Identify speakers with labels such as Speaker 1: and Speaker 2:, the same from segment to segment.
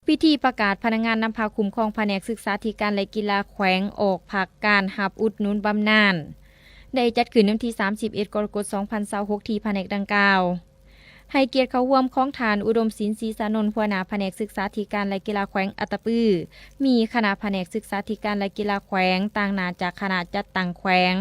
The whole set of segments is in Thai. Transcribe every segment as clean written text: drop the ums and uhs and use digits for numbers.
Speaker 1: พิธีประกาศพนักงานนำพาคุ้มครองแผนกศึกษาธิการและกีฬาแขวงออกผักการหับอุดหนุนบำนาญได้จัดขึ้นวันที่31 กรกฎาคม 2026ที่แผนกดังกล่าวให้เกียรติเข้าร่วมของฐานอุดมศิลป์ศรีสานนท์หัวหน้าแผนกศึกษาธิการและกีฬาแขวงอัตตปือมีคณะแผนกศึกษาธิการและกีฬาแขวงต่างหน้าจากคณะจัดตั้งแขวง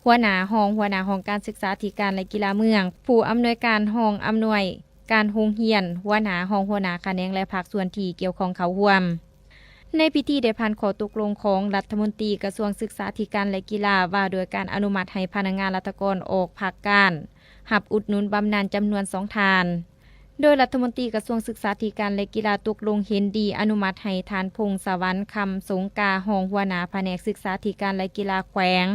Speaker 1: หัวหน้าห้องการศึกษาธิการและกีฬาเมืองผู้อำนวยการห้องอำนวยการโรงเรียนหัวหน้าห้องหัวหน้าแขนงและภาคส่วนที่เกี่ยวข้องเข้าร่วมในพิธีได้ผ่านข้อตกลงของรัฐมนตรีกระทรวงศึกษาธิการและกีฬาว่าโดยการอนุมัติให้พนักงานราชการออกผักการหับอุดหนุนบำนาญจำนวน2 ทานโดยรัฐมนตรีกระทรวงศึกษาธิการและกีฬาตกลงเห็นดีอนุมัติให้ทานพงษ์สวรรค์คำสงกาห้องหัวหน้าแผนกศึกษาธิการและกีฬาแขวง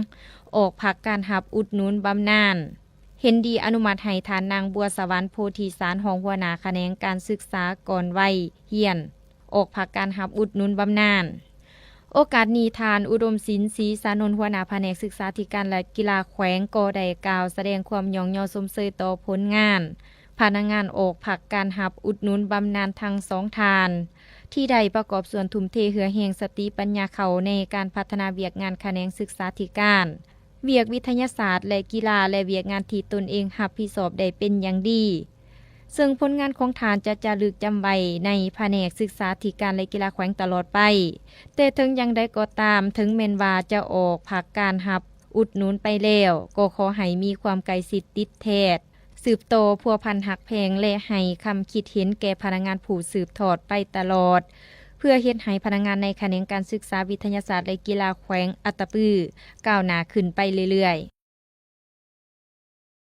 Speaker 1: ออกผักการหับอุดหนุนบำนาญเห็นดีอนุมัติให้ทานนางบัวสวรรค์โพธิสารห้องหัวหน้าแขนงการศึกษาก่อนวัยเฮียนออกผักการหับอุดหนุนบำนาญโอกาสนี้ทานอุดมศิลป์ศรีสานนท์หัวหน้าแผนกศึกษาธิการและกีฬาแขวงก็ได้กล่าวแสดงความยอชมเชยต่อผลงานพนักงานออกผักการหับอุดหนุนบำนาญทั้ง2 ทานที่ได้ประกอบส่วนทุ่มเทเหือแห่งสติปัญญาเขาในการพัฒนาเวียกงานแขนงศึกษาธิการเวียกวิทยาศาสตร์และกีฬาและเวียกงานที่ตนเองรับผิดชอบได้เป็นอย่างดีซึ่งผลงานของฐานจะลึกจำไว้ในแผนกศึกษาธิการและกีฬาแขวงตลอดไปแต่ถึงยังได้ก็ตามถึงแม้นว่าจะออกผักการหับอุดหนุนไปแล้วก็ขอให้มีความใกล้ชิดติดแท้สืบโตพัวพันหักแพงและให้คำคิดเห็นแก่พนักงานผู้สืบทอดไปตลอดเพื่อเฮ็ดให้พนักงานในแขนงการศึกษาวิทยาศาสตร์และกีฬาแขวงอัตตปือก้าวหน้าขึ้นไปเรื่อยๆ